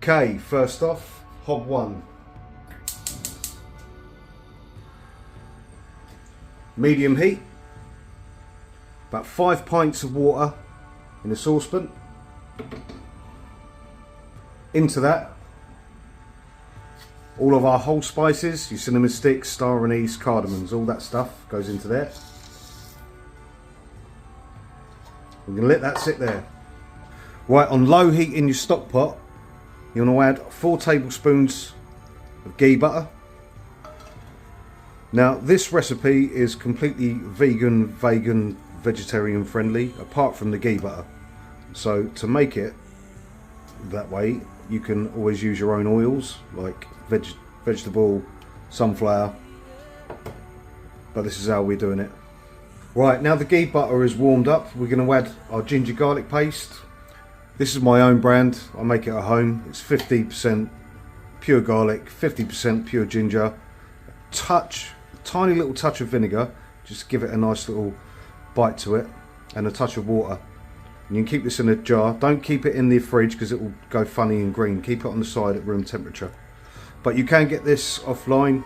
Okay, first off, hob one. Medium heat. About 5 pints of water in a saucepan. Into that, all of our whole spices, your cinnamon sticks, star anise, cardamoms, all that stuff goes into there. We're going to let that sit there. Right, on low heat in your stock pot, you want to add 4 tablespoons of ghee butter. Now this recipe is completely vegan, vegetarian friendly, apart from the ghee butter. So to make it that way, you can always use your own oils, like vegetable, sunflower, but this is how we're doing it. Right, now the ghee butter is warmed up, we're going to add our ginger garlic paste. This is my own brand, I make it at home. It's 50% pure garlic, 50% pure ginger, tiny little touch of vinegar, just to give it a nice little bite to it, and a touch of water. And you can keep this in a jar. Don't keep it in the fridge because it will go funny and green. Keep it on the side at room temperature. But you can get this offline,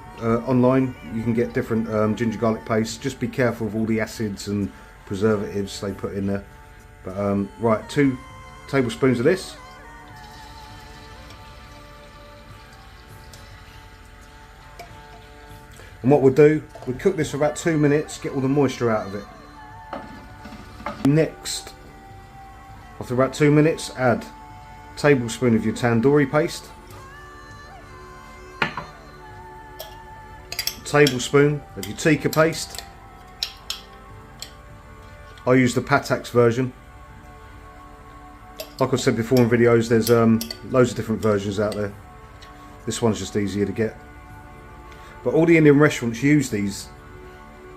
online. You can get different ginger garlic paste. Just be careful of all the acids and preservatives they put in there. But right, 2 tablespoons of this. And what we'll do, we'll cook this for about 2 minutes, get all the moisture out of it. Next, after about 2 minutes, add a tablespoon of your tandoori paste, a tablespoon of your tikka paste. I use the Patak's version. Like I said before in videos, there's loads of different versions out there. This one's just easier to get. But all the Indian restaurants use these,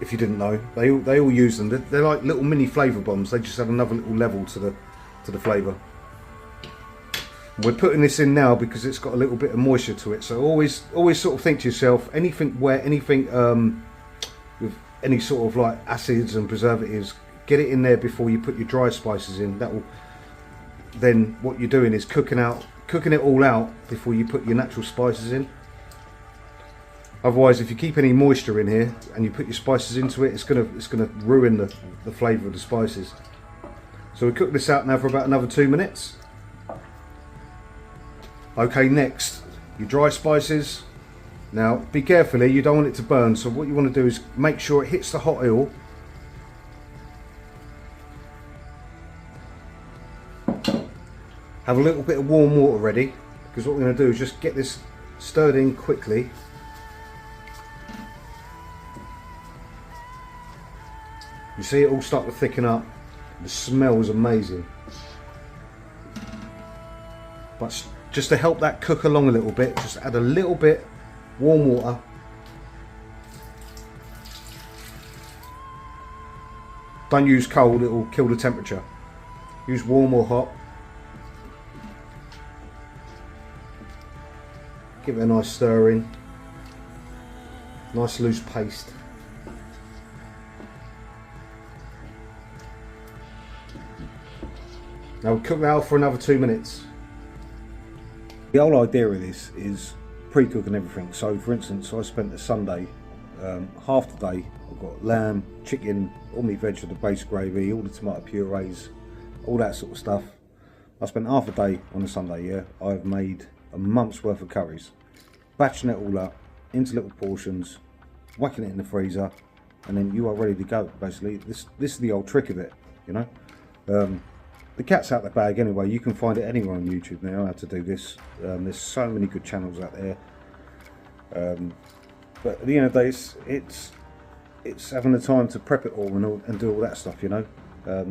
if you didn't know. They all use them. They're like little mini flavour bombs. They just add another little level to the flavour. We're putting this in now because it's got a little bit of moisture to it. So always sort of think to yourself, anything wet, anything with any sort of like acids and preservatives, get it in there before you put your dry spices in. That will then, what you're doing is cooking it all out before you put your natural spices in. Otherwise, if you keep any moisture in here and you put your spices into it, it's gonna ruin the flavour of the spices. So we cook this out now for about another 2 minutes. Okay, next, your dry spices. Now, be careful here, you don't want it to burn, so what you want to do is make sure it hits the hot oil. Have a little bit of warm water ready, because what we're going to do is just get this stirred in quickly. You see it all start to thicken up. The smell is amazing. But just to help that cook along a little bit, just add a little bit warm water. Don't use cold, it will kill the temperature. Use warm or hot. Give it a nice stir in. Nice loose paste. Now we'll cook that for another 2 minutes. The whole idea of this is pre-cooking everything. So for instance, I spent the Sunday, half the day, I've got lamb, chicken, all my veg with the base gravy, all the tomato purees, all that sort of stuff. I spent half a day on a Sunday, yeah. I've made a month's worth of curries. Batching it all up into little portions, whacking it in the freezer, and then you are ready to go, basically. This is the old trick of it, you know. The cat's out the bag anyway. You can find it anywhere on YouTube now how to do this. There's so many good channels out there. But at the end of the day, it's having the time to prep it all and do all that stuff, you know. But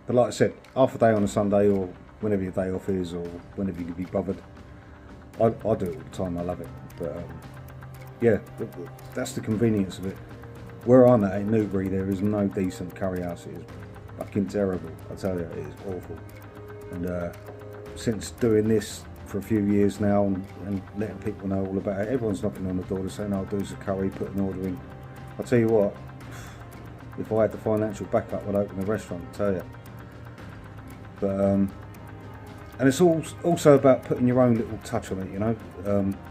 like I said, half a day on a Sunday or whenever your day off is, or whenever you can be bothered. I do it all the time. I love it. But yeah, that's the convenience of it. Where I'm at in Newbury, there is no decent curry house. It is fucking terrible, I tell you, it is awful. And since doing this for a few years now and letting people know all about it, everyone's knocking on the door to saying, "I'll do some curry, put an order in." I'll tell you what, if I had the financial backup, I'd open a restaurant, I tell you. But And it's also about putting your own little touch on it, you know,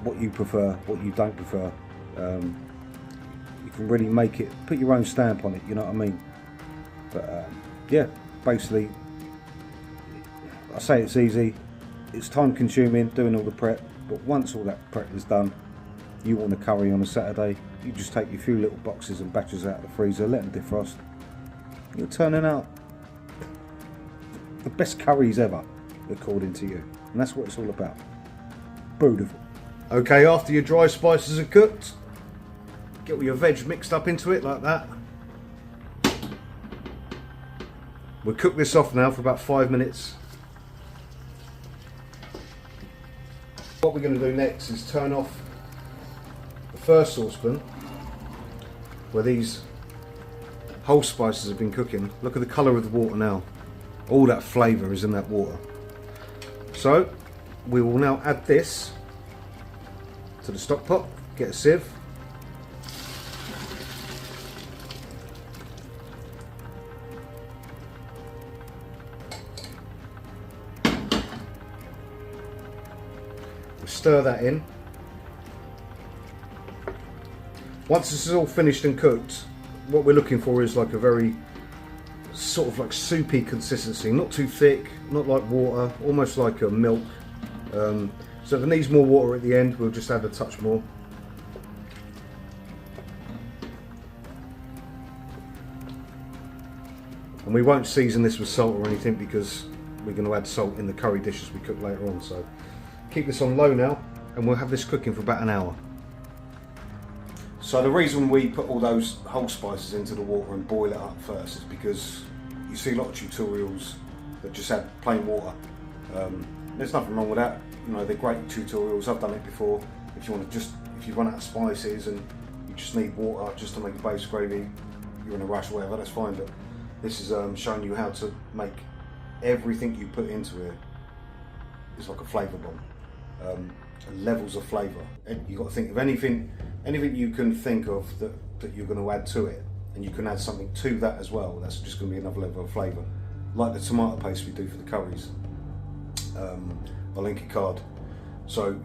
what you prefer, what you don't prefer. You can really make it, put your own stamp on it, you know what I mean? But yeah, basically, I say it's easy. It's time consuming doing all the prep, but once all that prep is done, you want a curry on a Saturday, you just take your few little boxes and batches out of the freezer, let them defrost. You're turning out the best curries ever, according to you. And that's what it's all about. Beautiful. Okay, after your dry spices are cooked, get all your veg mixed up into it like that. We'll cook this off now for about 5 minutes. What we're going to do next is turn off the first saucepan where these whole spices have been cooking. Look at the colour of the water now. All that flavour is in that water. So we will now add this to the stock pot, get a sieve. Stir that in. Once this is all finished and cooked, what we're looking for is like a very sort of like soupy consistency, not too thick, not like water, almost like a milk. So if it needs more water at the end, we'll just add a touch more. And we won't season this with salt or anything because we're going to add salt in the curry dishes we cook later on. So keep this on low now, and we'll have this cooking for about an hour. So the reason we put all those whole spices into the water and boil it up first is because you see a lot of tutorials that just add plain water. There's nothing wrong with that. You know, they're great tutorials. I've done it before. If you want to if you run out of spices and you just need water just to make a base gravy, you're in a rush or whatever, that's fine. But this is showing you how to make everything you put into it. It's like a flavour bomb. Levels of flavour. You've got to think of anything you can think of that you're going to add to it, and you can add something to that as well. That's just going to be another level of flavour. Like the tomato paste we do for the curries. I'll link a card. So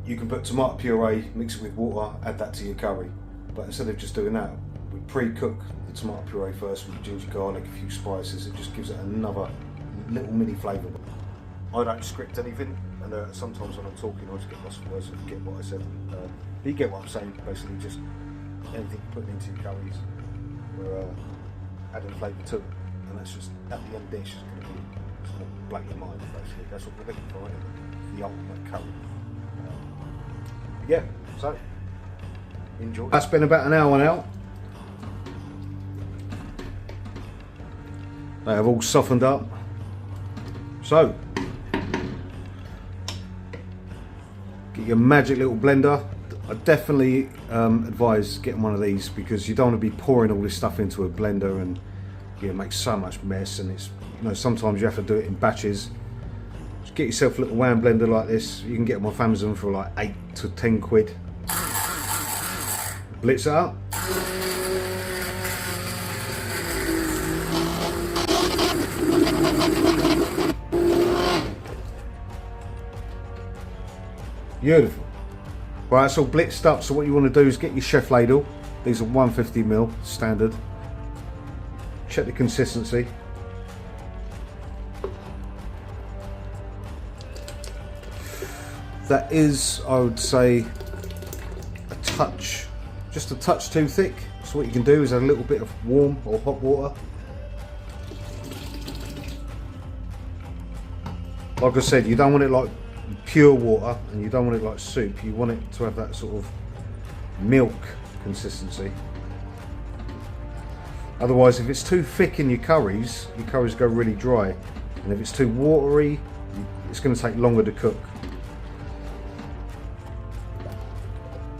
you can put tomato puree, mix it with water, add that to your curry. But instead of just doing that, we pre-cook the tomato puree first with ginger garlic, a few spices. It just gives it another little mini flavour. I don't script anything, and sometimes when I'm talking I just get lost for words and forget what I said. You get what I'm saying, basically just anything you put into your curries, we're adding flavour to it, and that's just, at the end dish is going to be black your mind, basically. That's what we're looking for, isn't it? The ultimate curry. Yeah, so enjoy. That's been about an hour now. They have all softened up. So get your magic little blender. I definitely advise getting one of these because you don't want to be pouring all this stuff into a blender and it makes so much mess, and it's, you know, sometimes you have to do it in batches. Just get yourself a little wham blender like this. You can get them off Amazon for like 8 to 10 quid. Blitz it up. Beautiful. Right, it's all blitzed up, so what you want to do is get your chef ladle. These are 150ml standard. Check the consistency. That is, I would say, a touch, just a touch too thick. So what you can do is add a little bit of warm or hot water. Like I said, you don't want it like pure water, and you don't want it like soup. You want it to have that sort of milk consistency. Otherwise, if it's too thick in your curries go really dry, and if it's too watery, it's going to take longer to cook.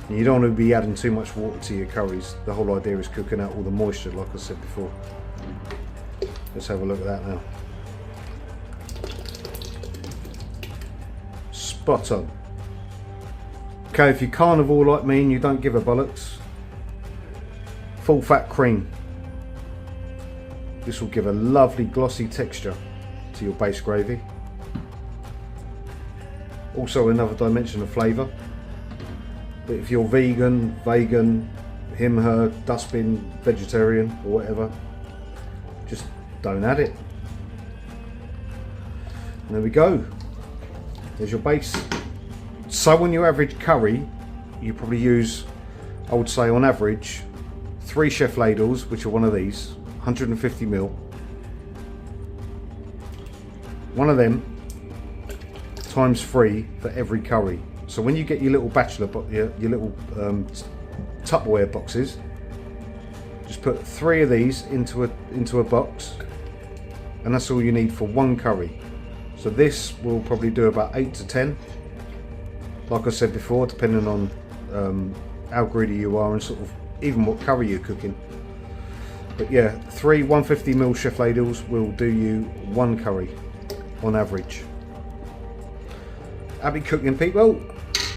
And you don't want to be adding too much water to your curries. The whole idea is cooking out all the moisture, like I said before. Let's have a look at that now. Spot on. Okay, if you're carnivore like me and you don't give a bollocks, full fat cream. This will give a lovely glossy texture to your base gravy. also another dimension of flavour. But if you're vegan, him, her, dustbin, vegetarian or whatever, just don't add it. And there we go. There's your base. So on your average curry, you probably use, I would say on average, 3 chef ladles, which are one of these, 150ml. One of them times 3 for every curry. So when you get your little bachelor, your little Tupperware boxes, just put 3 of these into a box, and that's all you need for 1 curry. So this will probably do about 8 to 10. Like I said before, depending on how greedy you are and sort of even what curry you're cooking. But yeah, 3 150ml chef ladles will do you 1 curry on average. Happy cooking, people.